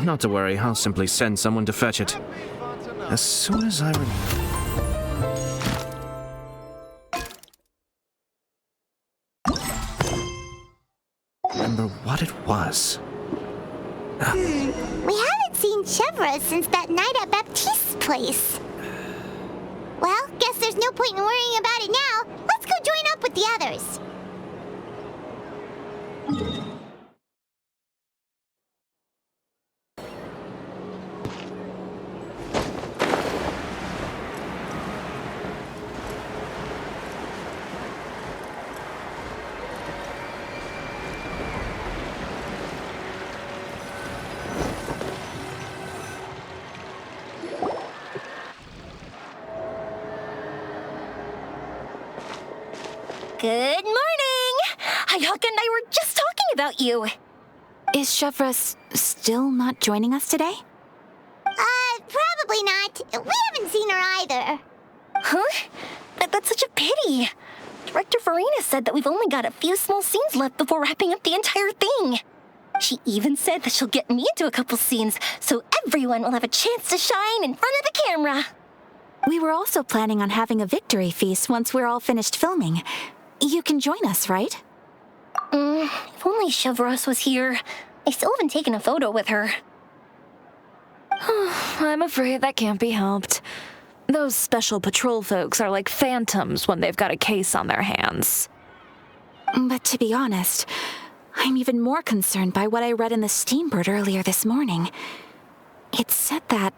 not to worry. I'll simply send someone to fetch it. As soon as I remember what it was. We haven't seen Chevreuse since that night at Baptiste's place. Well, guess there's no point in worrying about it now. Let's go join up with the others. Good morning! Ayaka and I were just talking about you. Is Chevreuse still not joining us today? Probably not. We haven't seen her either. Huh? That's such a pity. Director Furina said that we've only got a few small scenes left before wrapping up the entire thing. She even said that she'll get me into a couple scenes, so everyone will have a chance to shine in front of the camera. We were also planning on having a victory feast once we're all finished filming. You can join us, right? If only Chevreuse was here. I still haven't taken a photo with her. I'm afraid that can't be helped. Those special patrol folks are like phantoms when they've got a case on their hands. But to be honest, I'm even more concerned by what I read in the Steambird earlier this morning. It said that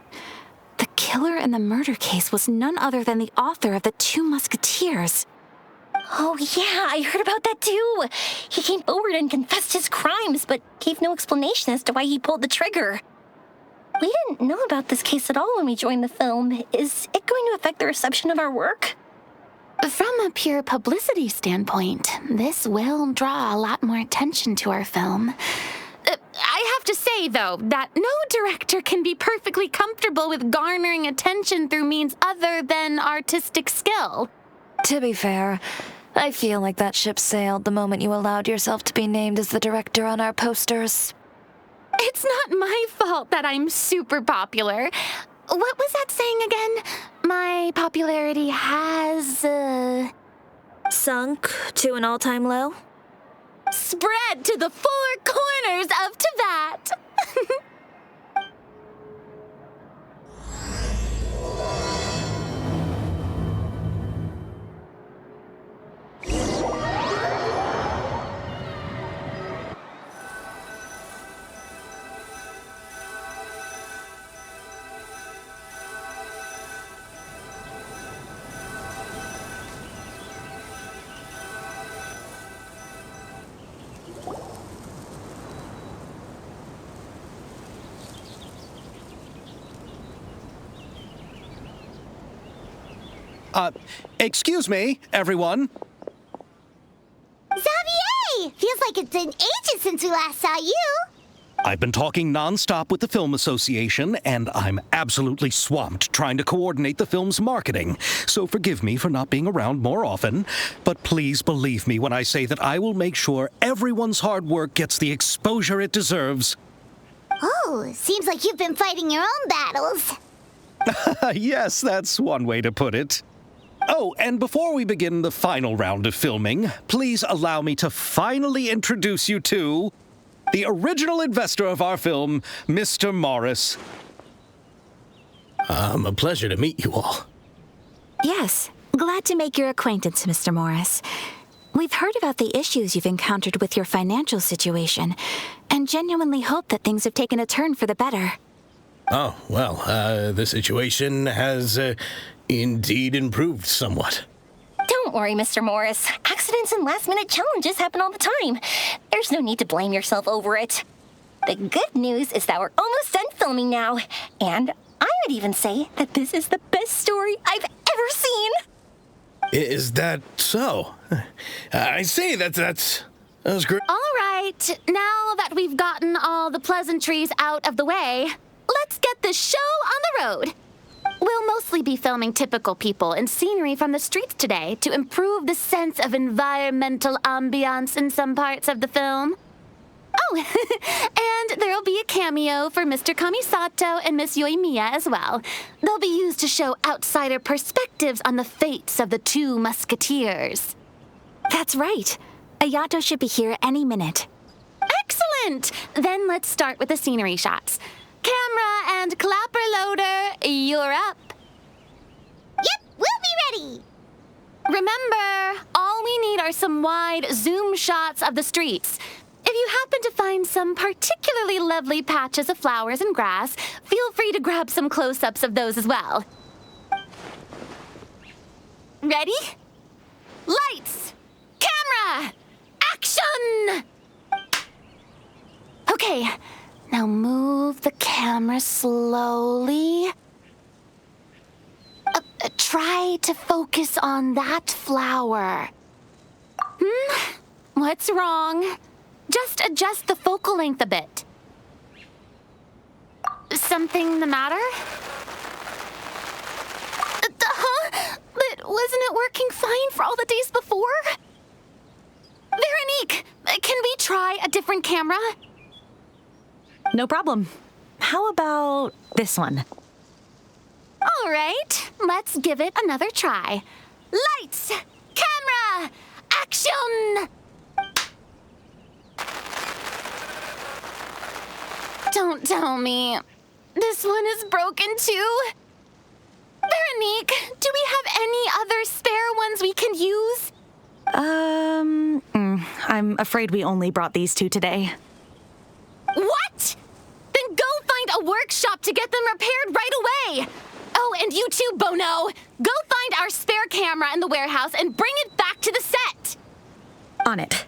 the killer in the murder case was none other than the author of the Two Musketeers. Oh yeah, I heard about that too. He came forward and confessed his crimes, but gave no explanation as to why he pulled the trigger. We didn't know about this case at all when we joined the film. Is it going to affect the reception of our work? From a pure publicity standpoint, this will draw a lot more attention to our film. I have to say, though, that no director can be perfectly comfortable with garnering attention through means other than artistic skill. To be fair, I feel like that ship sailed the moment you allowed yourself to be named as the director on our posters. It's not my fault that I'm super popular. What was that saying again? My popularity has, Sunk to an all-time low? spread to the four corners of Tibet. Excuse me, everyone. Xavier! Feels like it's been ages since we last saw you. I've been talking nonstop with the Film Association, and I'm absolutely swamped trying to coordinate the film's marketing. So forgive me for not being around more often, but please believe me when I say that I will make sure everyone's hard work gets the exposure it deserves. Oh, seems like you've been fighting your own battles. Yes, that's one way to put it. Oh, and before we begin the final round of filming, please allow me to finally introduce you to the original investor of our film, Mr. Morris. A pleasure to meet you all. Yes, glad to make your acquaintance, Mr. Morris. We've heard about the issues you've encountered with your financial situation, and genuinely hope that things have taken a turn for the better. Oh, well, the situation has indeed improved somewhat. Don't worry, Mr. Morris. Accidents and last-minute challenges happen all the time. There's no need to blame yourself over it. The good news is that we're almost done filming now, and I would even say that this is the best story I've ever seen. Is that so? I say that's great. All right, now that we've gotten all the pleasantries out of the way, let's get the show on the road. We'll mostly be filming typical people and scenery from the streets today to improve the sense of environmental ambiance in some parts of the film. Oh, and there'll be a cameo for Mr. Kamisato and Miss Yoimiya as well. They'll be used to show outsider perspectives on the fates of the two musketeers. That's right. Ayato should be here any minute. Excellent! Then let's start with the scenery shots. Camera and clapper loader, you're up. Yep, we'll be ready. Remember, all we need are some wide zoom shots of the streets. If you happen to find some particularly lovely patches of flowers and grass, feel free to grab some close-ups of those as well. Ready? Lights! Camera! Action! Okay, now move the camera slowly. Try to focus on that flower. What's wrong? Just adjust the focal length a bit. Something the matter? But wasn't it working fine for all the days before? Véronique, can we try a different camera? No problem. How about this one? All right, let's give it another try. Lights! Camera! Action! Don't tell me. This one is broken too? Véronique, do we have any other spare ones we can use? I'm afraid we only brought these two today. What? Then go find a workshop to get them repaired right away. Oh, and you too, Bono. Go find our spare camera in the warehouse and bring it back to the set. On it.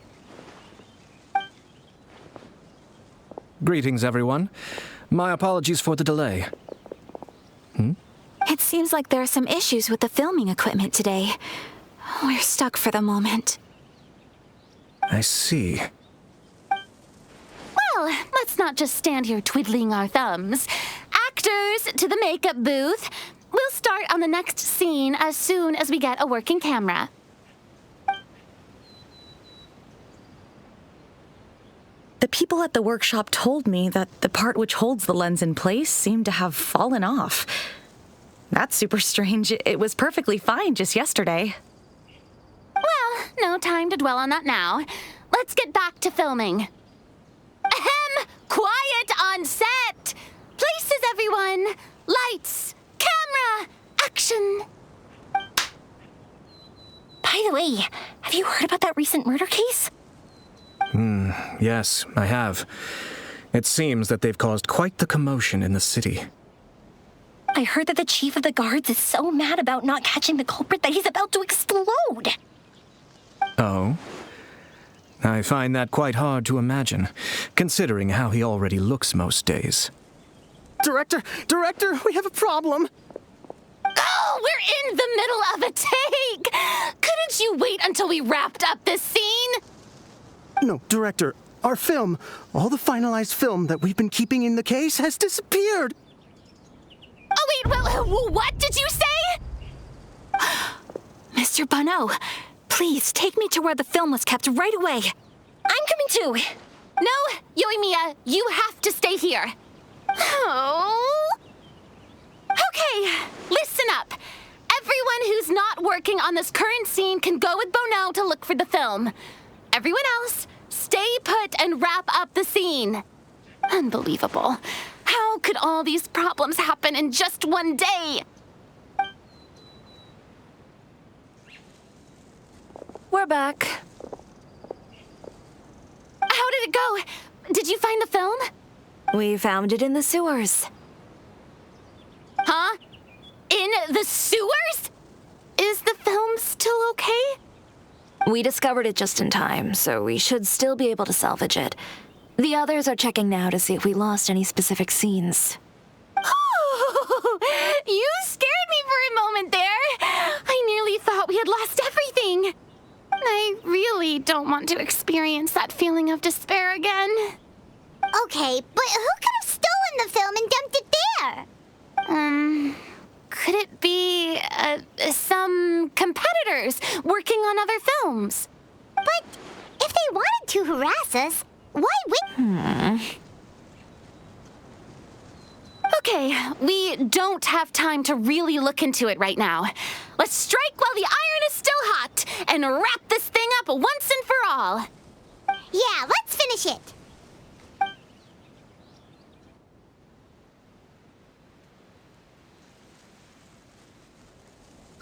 Greetings, everyone. My apologies for the delay. It seems like there are some issues with the filming equipment today. We're stuck for the moment. I see. Well, let's not just stand here twiddling our thumbs. Actors, to the makeup booth. We'll start on the next scene as soon as we get a working camera. The people at the workshop told me that the part which holds the lens in place seemed to have fallen off. That's super strange. It was perfectly fine just yesterday. Well, no time to dwell on that now. Let's get back to filming. Ahem! Quiet on set! Places, everyone! Lights! Camera! Action! By the way, have you heard about that recent murder case? Yes, I have. It seems that they've caused quite the commotion in the city. I heard that the chief of the guards is so mad about not catching the culprit that he's about to explode. Oh? I find that quite hard to imagine, considering how he already looks most days. Director, we have a problem. Oh, we're in the middle of a take! Couldn't you wait until we wrapped up this scene? No, Director, our film, all the finalized film that we've been keeping in the case has disappeared. Oh, wait, well, what did you say? Mr. Bono, please take me to where the film was kept right away. I'm coming too. No, Yoimiya, you have to stay here. Oh. Okay, listen up. Everyone who's not working on this current scene can go with Bono to look for the film. Everyone else, stay put and wrap up the scene. Unbelievable. How could all these problems happen in just one day? We're back. How did it go? Did you find the film? We found it in the sewers. Huh? In the sewers? Is the film still okay? We discovered it just in time, so we should still be able to salvage it. The others are checking now to see if we lost any specific scenes. Oh, you scared me for a moment there. I nearly thought we had lost everything. I really don't want to experience that feeling of despair again. Okay, but who could have stolen the film and dumped it there? Could it be, some competitors working on other films? But if they wanted to harass us, Why would... Okay, we don't have time to really look into it right now. Let's strike while the iron is still hot and wrap this thing up once and for all. Yeah, let's finish it.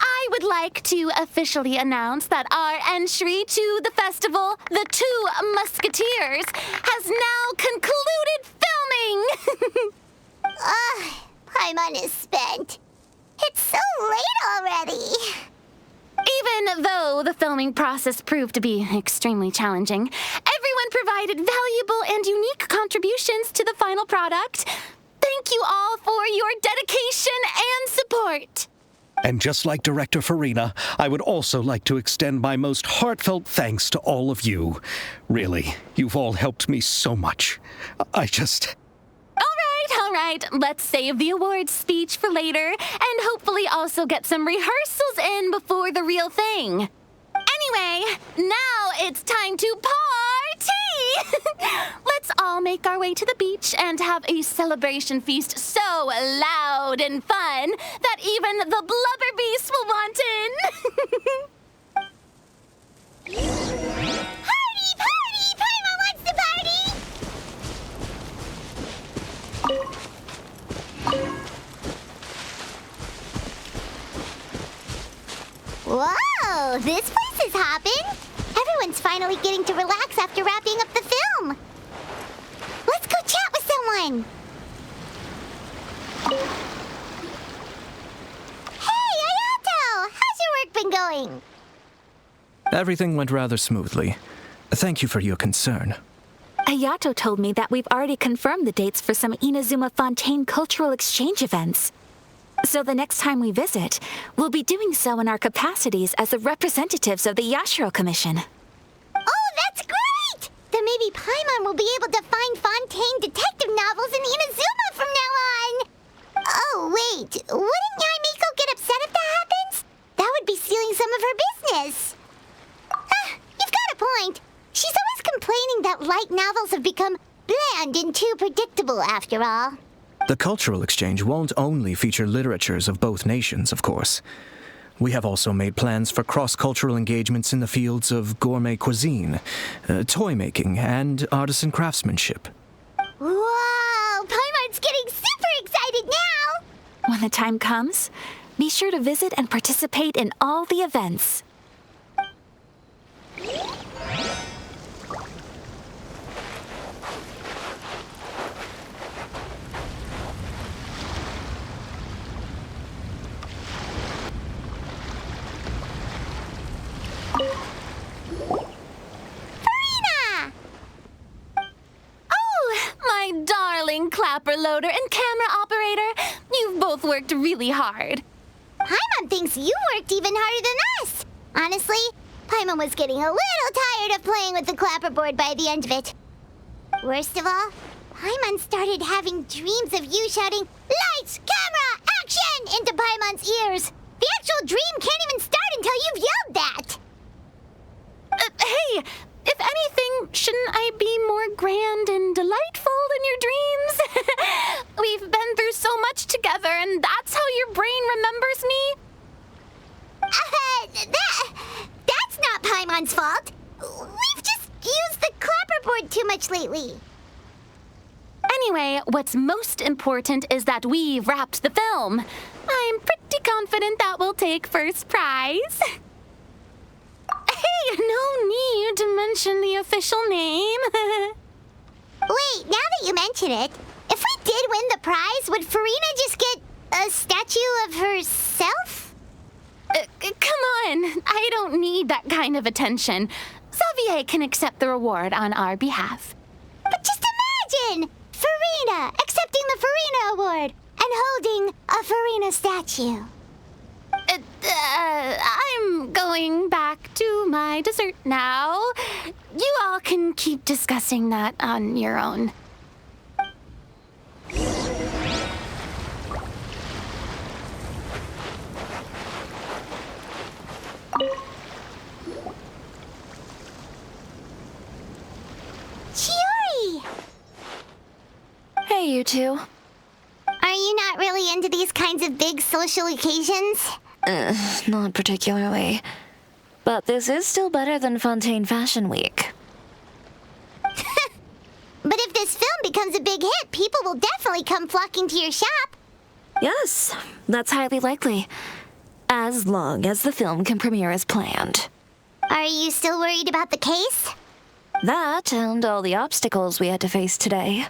I would like to officially announce that our entry to the festival, The Two Musketeers, has now concluded filming! Paimon is spent. It's so late already. Even though the filming process proved to be extremely challenging, everyone provided valuable and unique contributions to the final product. Thank you all for your dedication and support. And just like Director Furina, I would also like to extend my most heartfelt thanks to all of you. Really, you've all helped me so much. All right, let's save the awards speech for later and hopefully also get some rehearsals in before the real thing. Anyway, now it's time to party! Let's all make our way to the beach and have a celebration feast so loud and fun that even the blubber beast will want in. Party, party! Paimon wants to party! Whoa, this place is hopping. Everyone's finally getting to relax after wrapping up the film. Let's go chat with someone. Hey, Ayato! How's your work been going? Everything went rather smoothly. Thank you for your concern. Ayato told me that we've already confirmed the dates for some Inazuma Fontaine cultural exchange events. So the next time we visit, we'll be doing so in our capacities as the representatives of the Yashiro Commission. Oh, that's great! Then maybe Paimon will be able to find Fontaine detective novels in Inazuma from now on. Oh, wait. Wouldn't Yaimiko get upset if that happens? That would be stealing some of her business. You've got a point. She's always complaining that light novels have become bland and too predictable after all. The cultural exchange won't only feature literatures of both nations, of course. We have also made plans for cross-cultural engagements in the fields of gourmet cuisine, toy making, and artisan craftsmanship. Whoa! Paimon's getting super excited now! When the time comes, be sure to visit and participate in all the events. Furina! Oh, my darling clapper loader and camera operator. You've both worked really hard. Paimon thinks you worked even harder than us. Honestly, Paimon was getting a little tired of playing with the clapperboard by the end of it. Worst of all, Paimon started having dreams of you shouting, "Lights, camera, action!" into Paimon's ears. The actual dream can't even start until you've yelled that. Hey, if anything, shouldn't I be more grand and delightful than your dreams? We've been through so much together, and that's how your brain remembers me? That's not Paimon's fault. We've just used the clapperboard too much lately. Anyway, what's most important is that we've wrapped the film. I'm pretty confident that we'll take first prize. Hey, no need to mention the official name. Wait, now that you mention it, if we did win the prize, would Furina just get a statue of herself? Come on, I don't need that kind of attention. Xavier can accept the reward on our behalf. But just imagine! Furina accepting the Furina Award and holding a Furina statue. I'm going back to my dessert now. You all can keep discussing that on your own. Chiori! two. Are you not really into these kinds of big social occasions? Not particularly. But this is still better than Fontaine Fashion Week. But if this film becomes a big hit, people will definitely come flocking to your shop. Yes, that's highly likely. As long as the film can premiere as planned. Are you still worried about the case? That and all the obstacles we had to face today.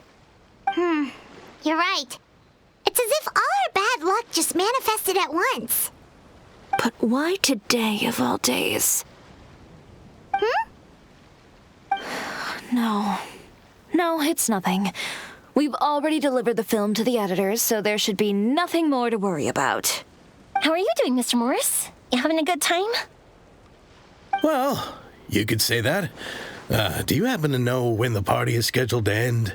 You're right. It's as if all our bad luck just manifested at once. But why today of all days? No, it's nothing. We've already delivered the film to the editors, so there should be nothing more to worry about. How are you doing, Mr. Morris? You having a good time? Well, you could say that. Do you happen to know when the party is scheduled to end?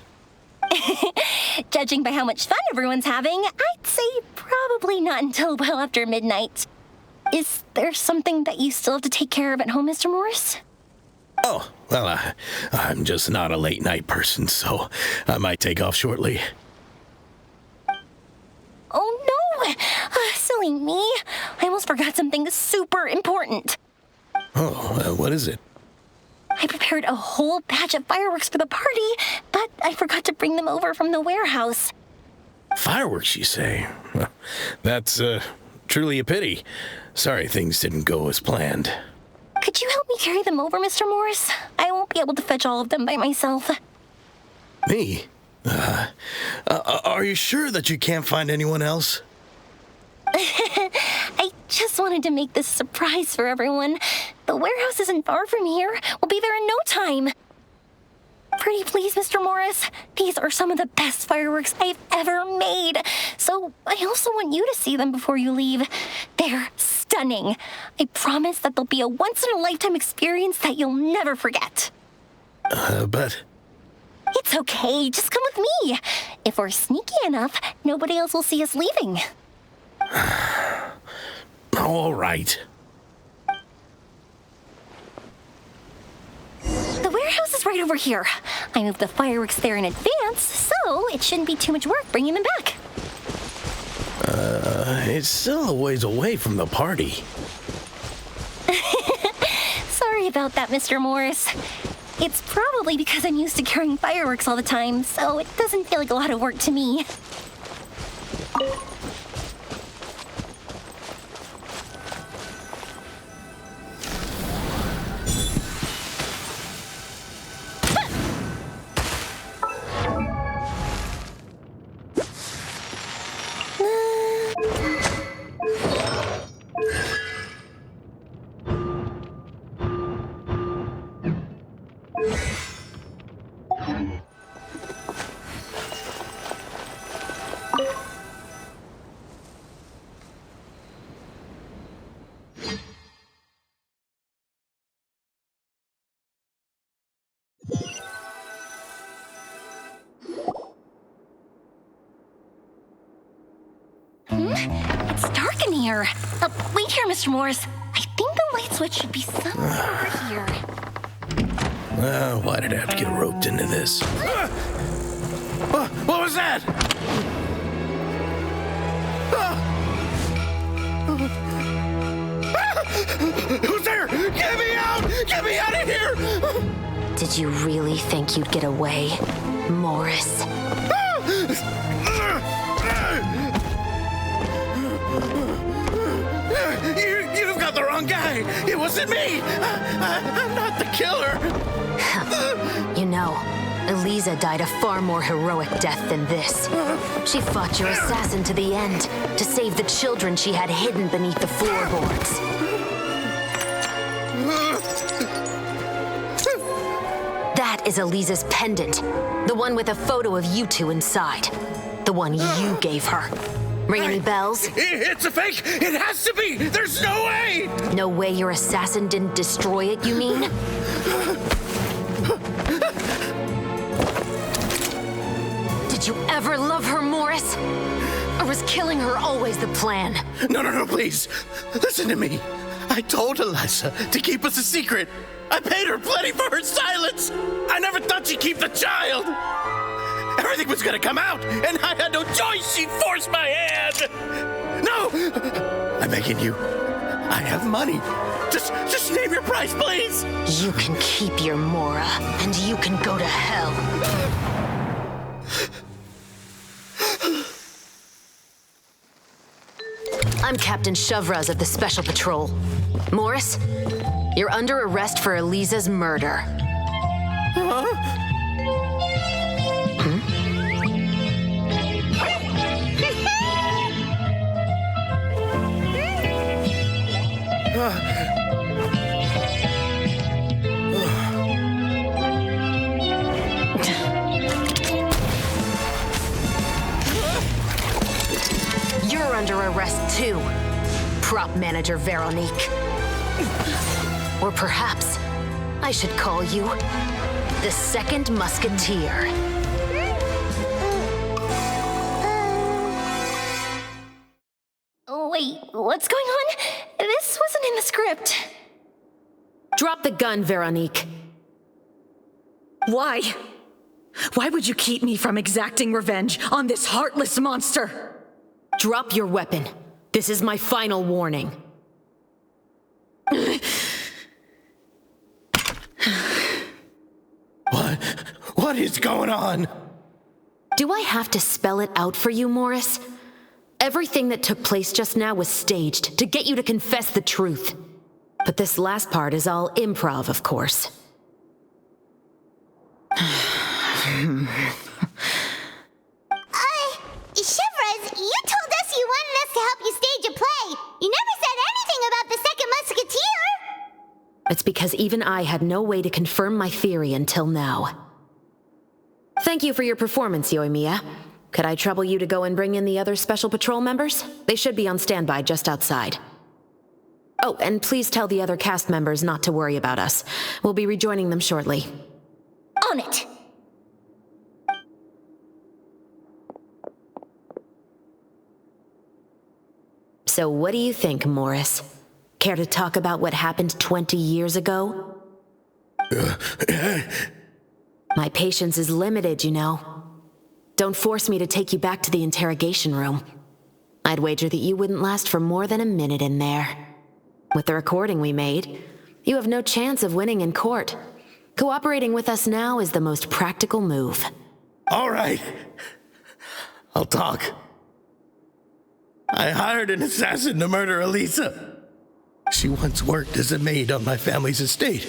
Judging by how much fun everyone's having, I'd say probably not until well after midnight. Is there something that you still have to take care of at home, Mr. Morris? Oh, well, I'm just not a late night person, so I might take off shortly. Oh no! Silly me. I almost forgot something super important. Oh, what is it? I prepared a whole batch of fireworks for the party, but I forgot to bring them over from the warehouse. Fireworks, you say? Well, that's truly a pity. Sorry things didn't go as planned. Could you help me carry them over, Mr. Morris? I won't be able to fetch all of them by myself. Me? Are you sure that you can't find anyone else? I just wanted to make this a surprise for everyone. The warehouse isn't far from here. We'll be there in no time. Pretty please, Mr. Morris. These are some of the best fireworks I've ever made. So I also want you to see them before you leave. They're stunning. I promise that they'll be a once-in-a-lifetime experience that you'll never forget. But... It's okay. Just come with me. If we're sneaky enough, nobody else will see us leaving. All right. The warehouse is right over here. I moved the fireworks there in advance, so it shouldn't be too much work bringing them back. It's still a ways away from the party. Sorry about that, Mr. Morris. It's probably because I'm used to carrying fireworks all the time, so it doesn't feel like a lot of work to me. It's dark in here. Wait here, Mr. Morris. I think the light switch should be somewhere over here. Why did I have to get roped into this? What was that? Who's there? Get me out! Get me out of here! Did you really think you'd get away, Morris? You've got the wrong guy. It wasn't me. I'm not the killer. You know, Eliza died a far more heroic death than this. She fought your assassin to the end to save the children she had hidden beneath the floorboards. That is Eliza's pendant, the one with a photo of you two inside. The one you gave her. Ring any bells? It's a fake! It has to be! There's no way! No way your assassin didn't destroy it, you mean? Did you ever love her, Morris? Or was killing her always the plan? No, please. Listen to me. I told Eliza to keep us a secret. I paid her plenty for her silence. I never thought she'd keep the child. Everything was gonna come out, and I had no choice. She forced my hand. No! I'm begging you. I have money. Just name your price, please. You can keep your Mora, and you can go to hell. I'm Captain Chevreuse of the Special Patrol. Morris, you're under arrest for Elisa's murder. You're under arrest too, prop manager Véronique. Or perhaps I should call you the Second Musketeer. Wait, what's going on? This wasn't in the script. Drop the gun, Véronique. Why? Why would you keep me from exacting revenge on this heartless monster? Drop your weapon. This is my final warning. What is going on? Do I have to spell it out for you, Morris? Everything that took place just now was staged to get you to confess the truth. But this last part is all improv, of course. Chevreuse, you told us you wanted us to help you stage a play. You never said anything about the Second Musketeer. It's because even I had no way to confirm my theory until now. Thank you for your performance, Yoimiya. Could I trouble you to go and bring in the other Special Patrol members? They should be on standby just outside. Oh, and please tell the other cast members not to worry about us. We'll be rejoining them shortly. On it! So what do you think, Morris? Care to talk about what happened 20 years ago? My patience is limited, you know. Don't force me to take you back to the interrogation room. I'd wager that you wouldn't last for more than a minute in there. With the recording we made, you have no chance of winning in court. Cooperating with us now is the most practical move. All right. I'll talk. I hired an assassin to murder Elisa. She once worked as a maid on my family's estate.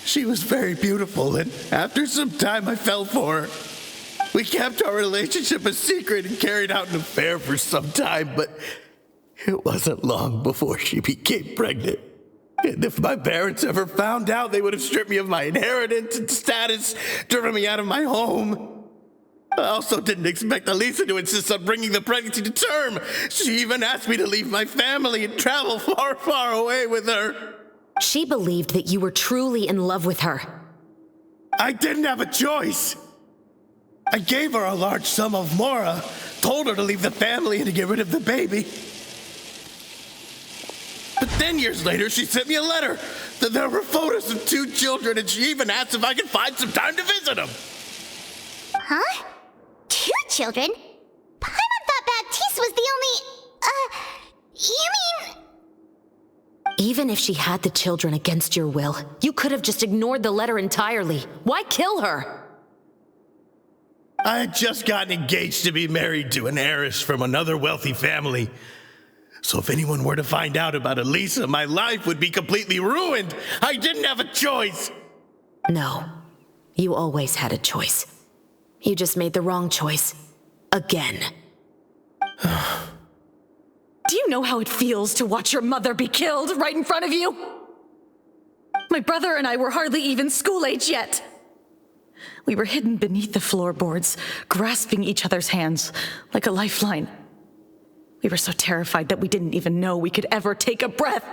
She was very beautiful, and after some time I fell for her. We kept our relationship a secret and carried out an affair for some time, but it wasn't long before she became pregnant. And if my parents ever found out, they would have stripped me of my inheritance and status, driven me out of my home. I also didn't expect Elisa to insist on bringing the pregnancy to term. She even asked me to leave my family and travel far, far away with her. She believed that you were truly in love with her. I didn't have a choice. I gave her a large sum of Mora, told her to leave the family and to get rid of the baby. But then years later, she sent me a letter. There were photos of 2 children, and she even asked if I could find some time to visit them. Huh? 2 children? Paimon thought Baptiste was the only... you mean... Even if she had the children against your will, you could have just ignored the letter entirely. Why kill her? I had just gotten engaged to be married to an heiress from another wealthy family. So if anyone were to find out about Elisa, my life would be completely ruined. I didn't have a choice. No, you always had a choice. You just made the wrong choice. Again. Do you know how it feels to watch your mother be killed right in front of you? My brother and I were hardly even school age yet. We were hidden beneath the floorboards, grasping each other's hands like a lifeline. We were so terrified that we didn't even know we could ever take a breath.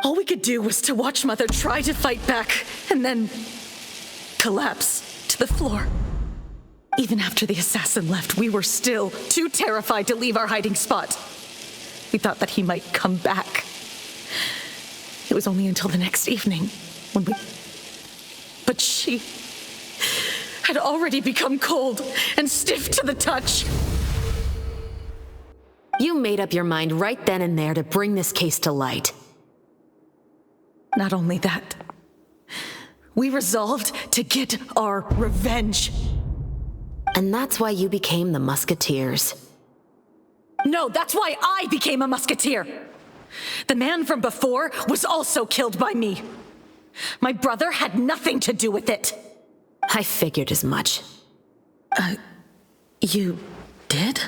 All we could do was to watch Mother try to fight back and then collapse to the floor. Even after the assassin left, we were still too terrified to leave our hiding spot. We thought that he might come back. It was only until the next evening when we... But she... had already become cold and stiff to the touch. You made up your mind right then and there to bring this case to light. Not only that, we resolved to get our revenge. And that's why you became the Musketeers. No, that's why I became a musketeer. The man from before was also killed by me. My brother had nothing to do with it. I figured as much. You did?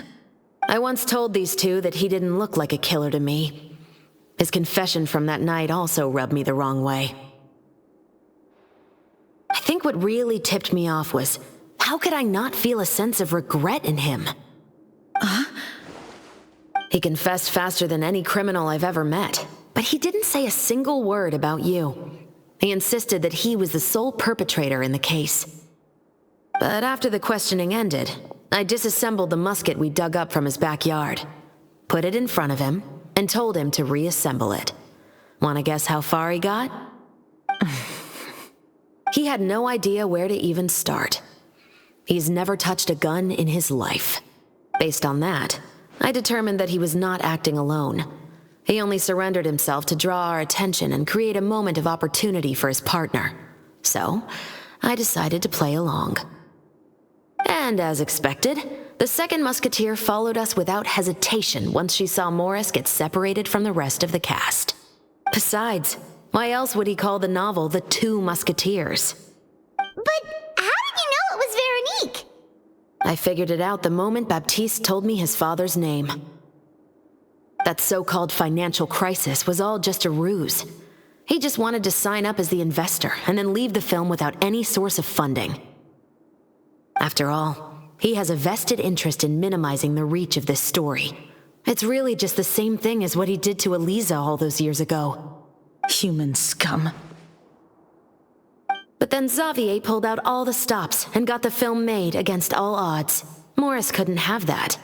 I once told these two that he didn't look like a killer to me. His confession from that night also rubbed me the wrong way. I think what really tipped me off was, how could I not feel a sense of regret in him? He confessed faster than any criminal I've ever met, but he didn't say a single word about you. He insisted that he was the sole perpetrator in the case. But after the questioning ended, I disassembled the musket we dug up from his backyard, put it in front of him, and told him to reassemble it. Wanna guess how far he got? He had no idea where to even start. He's never touched a gun in his life. Based on that, I determined that he was not acting alone. He only surrendered himself to draw our attention and create a moment of opportunity for his partner. So, I decided to play along. And as expected, the second musketeer followed us without hesitation once she saw Morris get separated from the rest of the cast. Besides, why else would he call the novel The Two Musketeers? But how did you know it was Véronique? I figured it out the moment Baptiste told me his father's name. That so-called financial crisis was all just a ruse. He just wanted to sign up as the investor and then leave the film without any source of funding. After all, he has a vested interest in minimizing the reach of this story. It's really just the same thing as what he did to Eliza all those years ago. Human scum. But then Xavier pulled out all the stops and got the film made against all odds. Morris couldn't have that.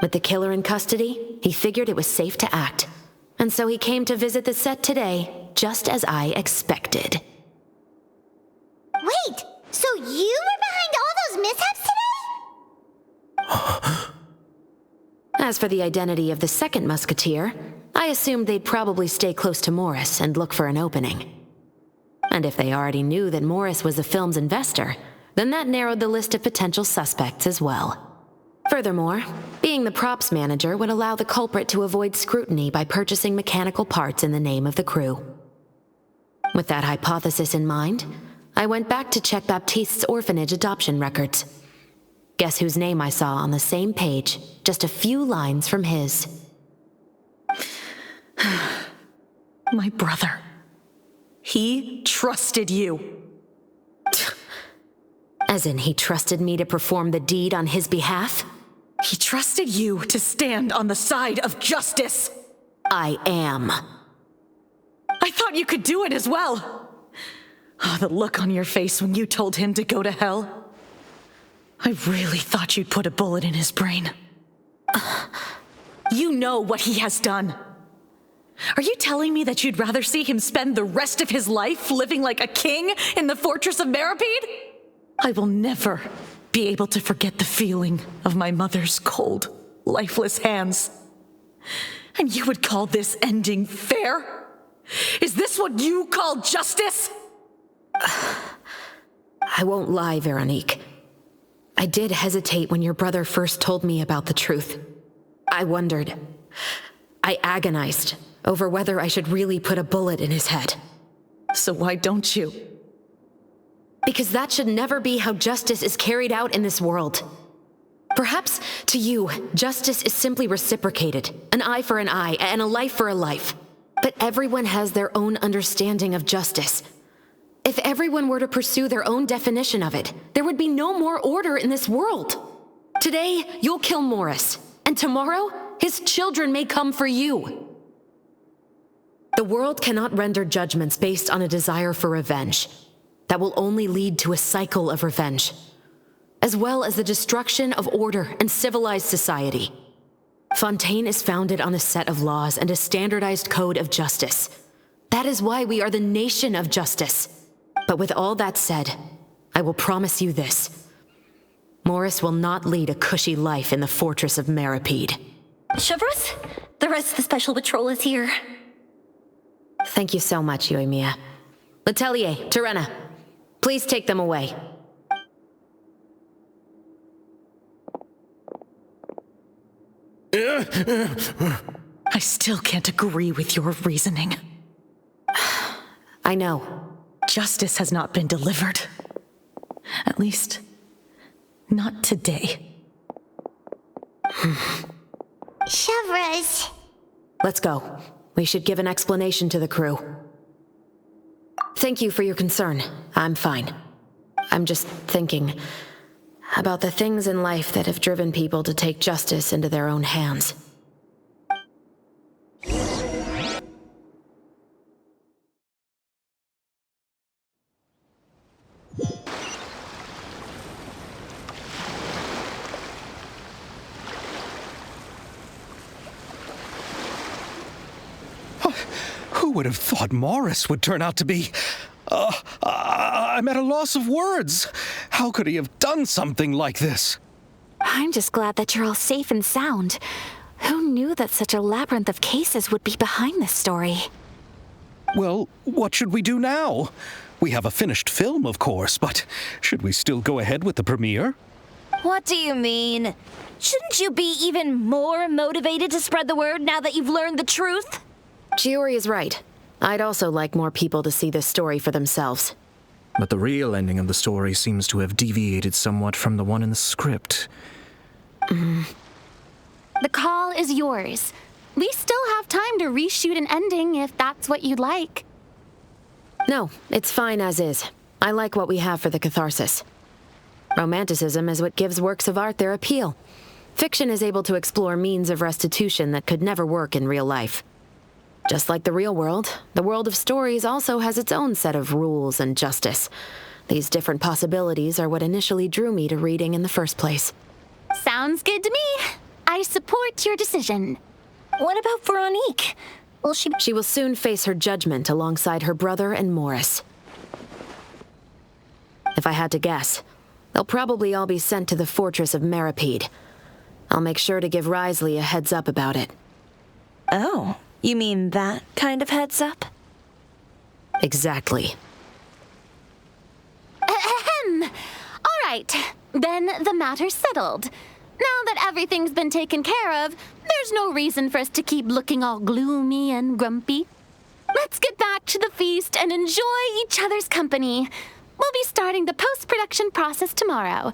With the killer in custody, he figured it was safe to act. And so he came to visit the set today, just as I expected. Wait, so you were behind all those mishaps today? As for the identity of the second musketeer, I assumed they'd probably stay close to Morris and look for an opening. And if they already knew that Morris was the film's investor, then that narrowed the list of potential suspects as well. Furthermore, being the props manager would allow the culprit to avoid scrutiny by purchasing mechanical parts in the name of the crew. With that hypothesis in mind, I went back to check Baptiste's orphanage adoption records. Guess whose name I saw on the same page, just a few lines from his. My brother. He trusted you. As in, he trusted me to perform the deed on his behalf? He trusted you to stand on the side of justice. I am. I thought you could do it as well. Oh, the look on your face when you told him to go to hell. I really thought you'd put a bullet in his brain. You know what he has done. Are you telling me that you'd rather see him spend the rest of his life living like a king in the fortress of Meripede? I will never be able to forget the feeling of my mother's cold, lifeless hands. And you would call this ending fair? Is this what you call justice? I won't lie, Véronique. I did hesitate when your brother first told me about the truth. I wondered. I agonized over whether I should really put a bullet in his head. So why don't you? Because that should never be how justice is carried out in this world. Perhaps, to you, justice is simply reciprocated, an eye for an eye, and a life for a life. But everyone has their own understanding of justice. If everyone were to pursue their own definition of it, there would be no more order in this world. Today, you'll kill Morris, and tomorrow, his children may come for you. The world cannot render judgments based on a desire for revenge. That will only lead to a cycle of revenge, as well as the destruction of order and civilized society. Fontaine is founded on a set of laws and a standardized code of justice. That is why we are the nation of justice. But with all that said, I will promise you this. Morris will not lead a cushy life in the fortress of Meripede. Chevreuse, the rest of the special patrol is here. Thank you so much, Yoimiya. Letelier, Terena, please take them away. I still can't agree with your reasoning. I know. Justice has not been delivered. At least, not today. Chevreuse. Let's go. We should give an explanation to the crew. Thank you for your concern. I'm fine. I'm just thinking about the things in life that have driven people to take justice into their own hands. Who would have thought Morris would turn out to be... I'm at a loss of words. How could he have done something like this? I'm just glad that you're all safe and sound. Who knew that such a labyrinth of cases would be behind this story? Well, what should we do now? We have a finished film, of course, but should we still go ahead with the premiere? What do you mean? Shouldn't you be even more motivated to spread the word now that you've learned the truth? Chiori is right. I'd also like more people to see this story for themselves. But the real ending of the story seems to have deviated somewhat from the one in the script. The call is yours. We still have time to reshoot an ending if that's what you'd like. No, it's fine as is. I like what we have for the catharsis. Romanticism is what gives works of art their appeal. Fiction is able to explore means of restitution that could never work in real life. Just like the real world, the world of stories also has its own set of rules and justice. These different possibilities are what initially drew me to reading in the first place. Sounds good to me. I support your decision. What about Véronique? Will she... She will soon face her judgment alongside her brother and Morris. If I had to guess, they'll probably all be sent to the fortress of Meripede. I'll make sure to give Risley a heads up about it. Oh, you mean that kind of heads up? Exactly. Ahem. All right, then the matter's settled. Now that everything's been taken care of, there's no reason for us to keep looking all gloomy and grumpy. Let's get back to the feast and enjoy each other's company. We'll be starting the post-production process tomorrow.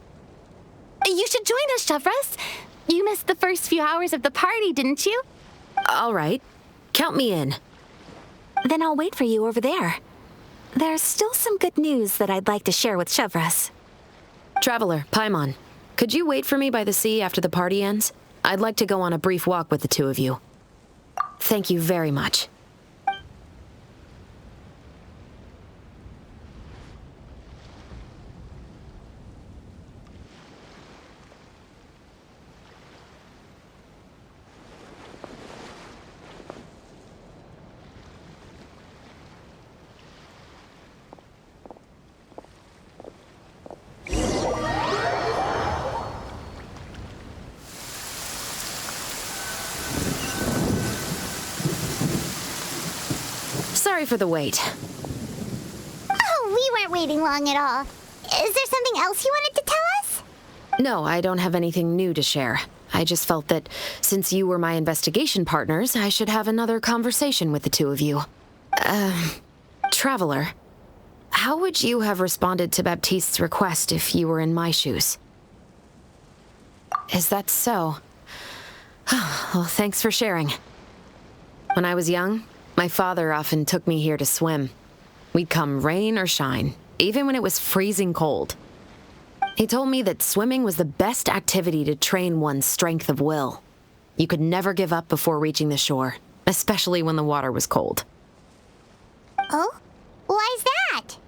You should join us, Chevreuse. You missed the first few hours of the party, didn't you? All right. Count me in. Then I'll wait for you over there. There's still some good news that I'd like to share with Chevreuse. Traveler, Paimon, could you wait for me by the sea after the party ends? I'd like to go on a brief walk with the two of you. Thank you very much. Sorry for the wait. Oh, we weren't waiting long at all. Is there something else you wanted to tell us? No, I don't have anything new to share. I just felt that since you were my investigation partners, I should have another conversation with the two of you. Traveler, how would you have responded to Baptiste's request if you were in my shoes? Is that so? Well, thanks for sharing. When I was young, my father often took me here to swim. We'd come rain or shine, even when it was freezing cold. He told me that swimming was the best activity to train one's strength of will. You could never give up before reaching the shore, especially when the water was cold. Oh? Why's that?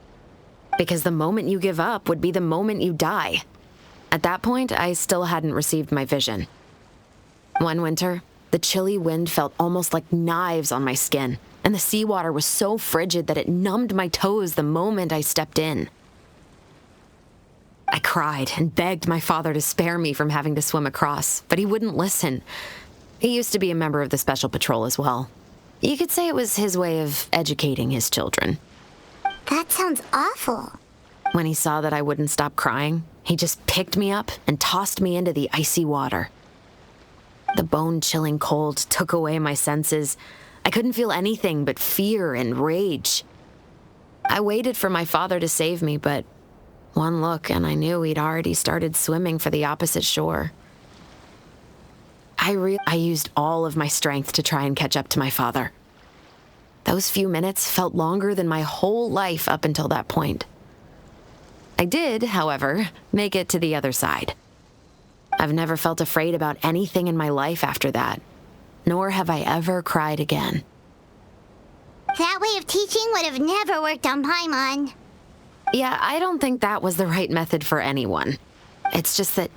Because the moment you give up would be the moment you die. At that point, I still hadn't received my vision. One winter, the chilly wind felt almost like knives on my skin, and the seawater was so frigid that it numbed my toes the moment I stepped in. I cried and begged my father to spare me from having to swim across, but he wouldn't listen. He used to be a member of the Special Patrol as well. You could say it was his way of educating his children. That sounds awful. When he saw that I wouldn't stop crying, he just picked me up and tossed me into the icy water. The bone-chilling cold took away my senses. I couldn't feel anything but fear and rage. I waited for my father to save me, but one look and I knew he'd already started swimming for the opposite shore. I used all of my strength to try and catch up to my father. Those few minutes felt longer than my whole life up until that point. I did, however, make it to the other side. I've never felt afraid about anything in my life after that, nor have I ever cried again. That way of teaching would have never worked on Paimon. Yeah, I don't think that was the right method for anyone. It's just that,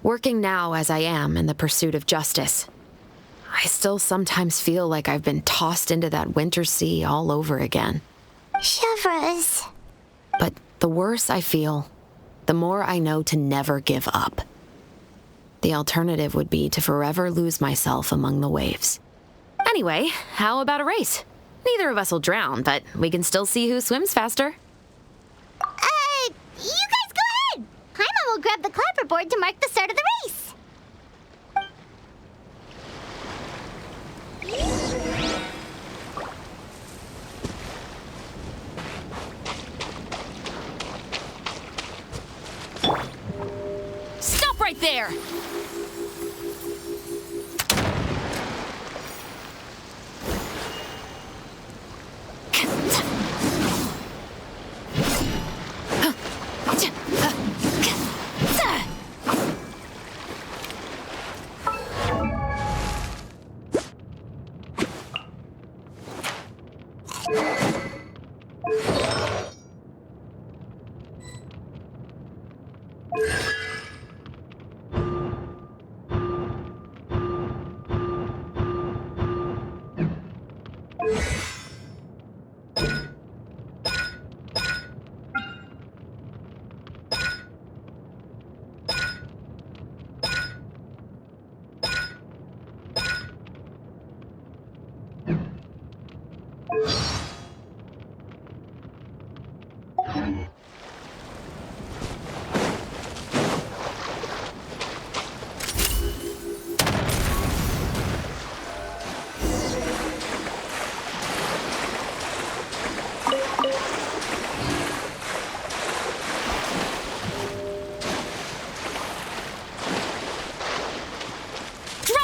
working now as I am in the pursuit of justice, I still sometimes feel like I've been tossed into that winter sea all over again. Chevreuse. But the worse I feel, the more I know to never give up. The alternative would be to forever lose myself among the waves. Anyway, how about a race? Neither of us will drown, but we can still see who swims faster. You guys go ahead! Paimon will grab the clapperboard to mark the start of the race. Stop right there!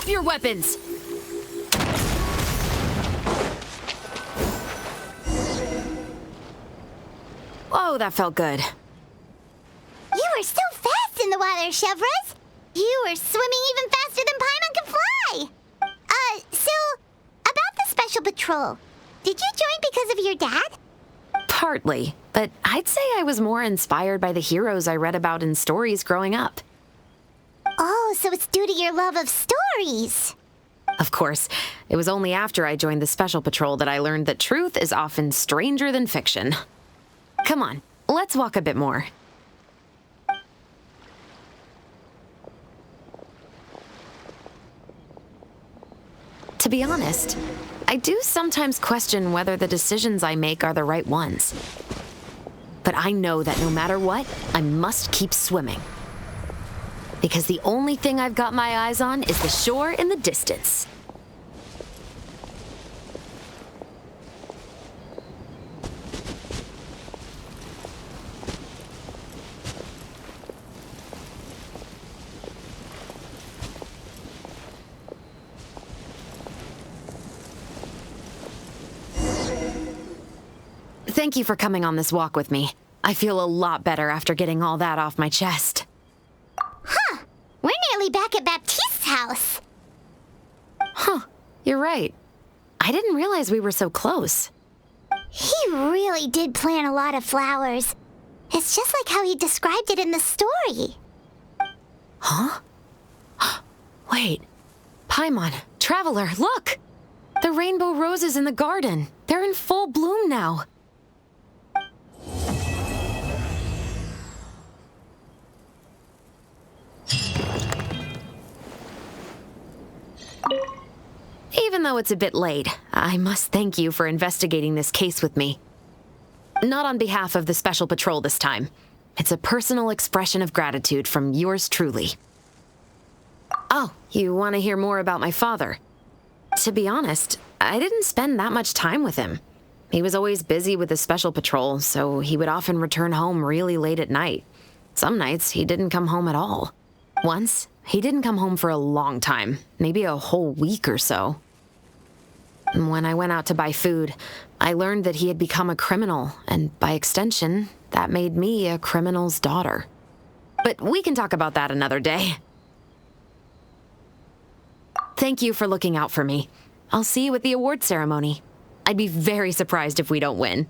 Your weapons! Whoa, that felt good. You were so fast in the water, Chevreuse. You were swimming even faster than Paimon can fly. So, about the Special Patrol, did you join because of your dad? Partly, but I'd say I was more inspired by the heroes I read about in stories growing up. Oh, so it's due to your love of stories. Of course, it was only after I joined the Special Patrol that I learned that truth is often stranger than fiction. Come on, let's walk a bit more. To be honest, I do sometimes question whether the decisions I make are the right ones. But I know that no matter what, I must keep swimming. Because the only thing I've got my eyes on is the shore in the distance. Thank you for coming on this walk with me. I feel a lot better after getting all that off my chest. Huh. We're nearly back at Baptiste's house. Huh. You're right. I didn't realize we were so close. He really did plant a lot of flowers. It's just like how he described it in the story. Huh? Wait. Paimon, Traveler, look! The rainbow roses in the garden. They're in full bloom now. even though it's a bit late, I must thank you for investigating this case with me. Not on behalf of the Special Patrol this time. It's a personal expression of gratitude from yours truly. Oh, you want to hear more about my father? To be honest, I didn't spend that much time with him. He was always busy with the Special Patrol, so he would often return home really late at night. Some nights, he didn't come home at all. Once, he didn't come home for a long time, maybe a whole week or so. When I went out to buy food, I learned that he had become a criminal, and by extension, that made me a criminal's daughter. But we can talk about that another day. Thank you for looking out for me. I'll see you at the award ceremony. I'd be very surprised if we don't win.